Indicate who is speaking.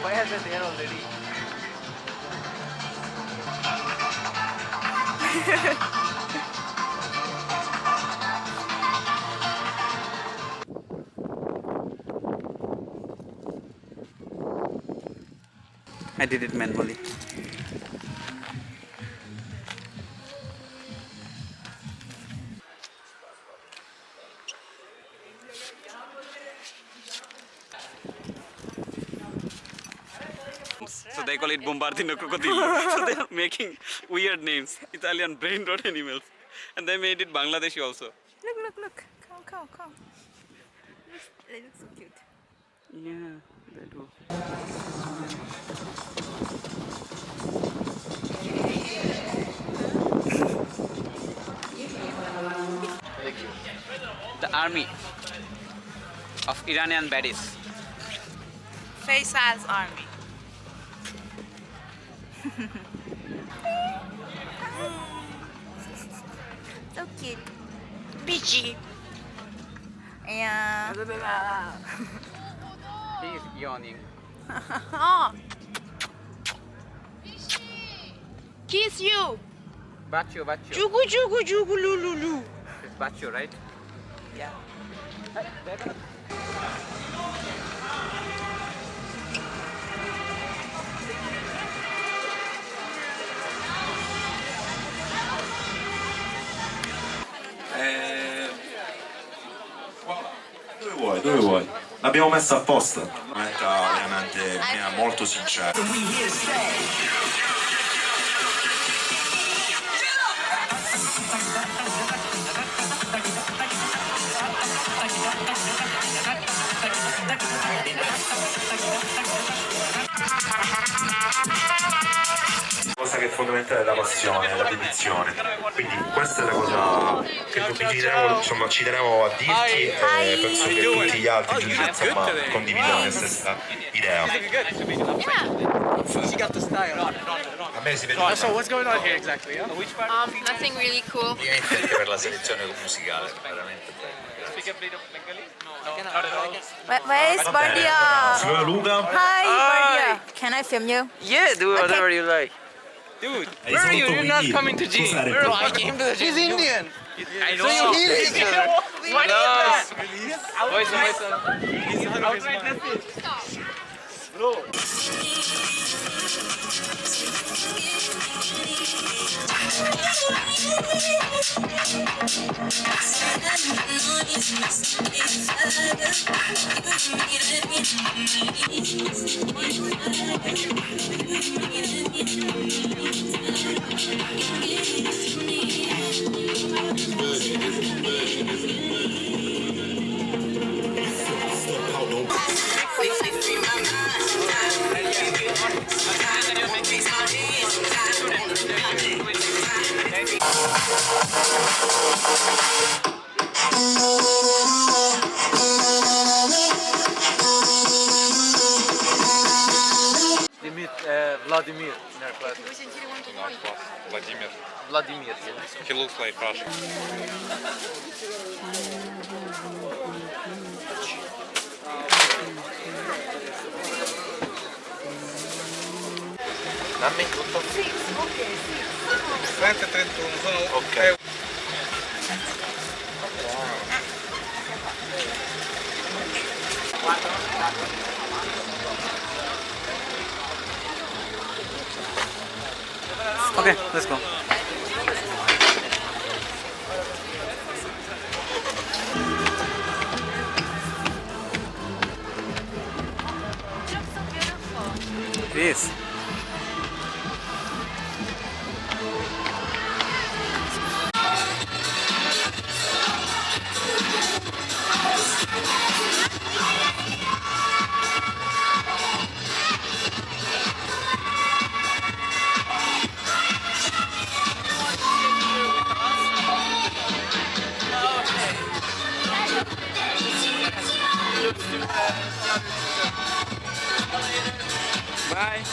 Speaker 1: Why are they there already?
Speaker 2: I did it manually. So they call it Bombardino crocodile. So they are making weird names, Italian brain rot animals, and they made it Bangladeshi also.
Speaker 3: Look. Come. They look so cute.
Speaker 2: Yeah, they do. The army of Iranian baddies.
Speaker 3: Faisal's army. So cute. Peachy. Yeah.
Speaker 2: He's yawning.
Speaker 3: Oh. Kiss you.
Speaker 2: Bacho.
Speaker 3: Jugu lulu.
Speaker 2: It's Bacho, right?
Speaker 3: Yeah.
Speaker 4: Dove vuoi? L'abbiamo messa apposta. Veramente molto sincera. La cosa che è fondamentale è la passione, la dedizione. Quindi questa è la cosa che ci tenevo a dirti e penso che tutti gli altri insomma condividano la stessa idea.
Speaker 1: She got the style.
Speaker 4: A me si vede
Speaker 1: So what's going on here exactly? Huh? Which part?
Speaker 3: Nothing really cool.
Speaker 4: anche per la selezione musicale, veramente bello.
Speaker 1: Speak a bit of Bengali? No.
Speaker 3: Where is Bardia?
Speaker 4: Signora Luca?
Speaker 3: Hi, Bardia. Can I film you?
Speaker 1: Yeah, do whatever you like.
Speaker 2: Dude,
Speaker 1: Where are you? You're not coming to gym.
Speaker 4: Cos'era?
Speaker 1: I came to the gym. He's Indian.
Speaker 2: I know.
Speaker 1: So you heal each other.
Speaker 3: What is that?
Speaker 1: Vladimir in our class. Vladimir.
Speaker 5: He looks like Russian.
Speaker 4: Dammi tutto.
Speaker 1: 30 31 sono
Speaker 4: Ok.
Speaker 2: Okay, let's go. It is. Bye.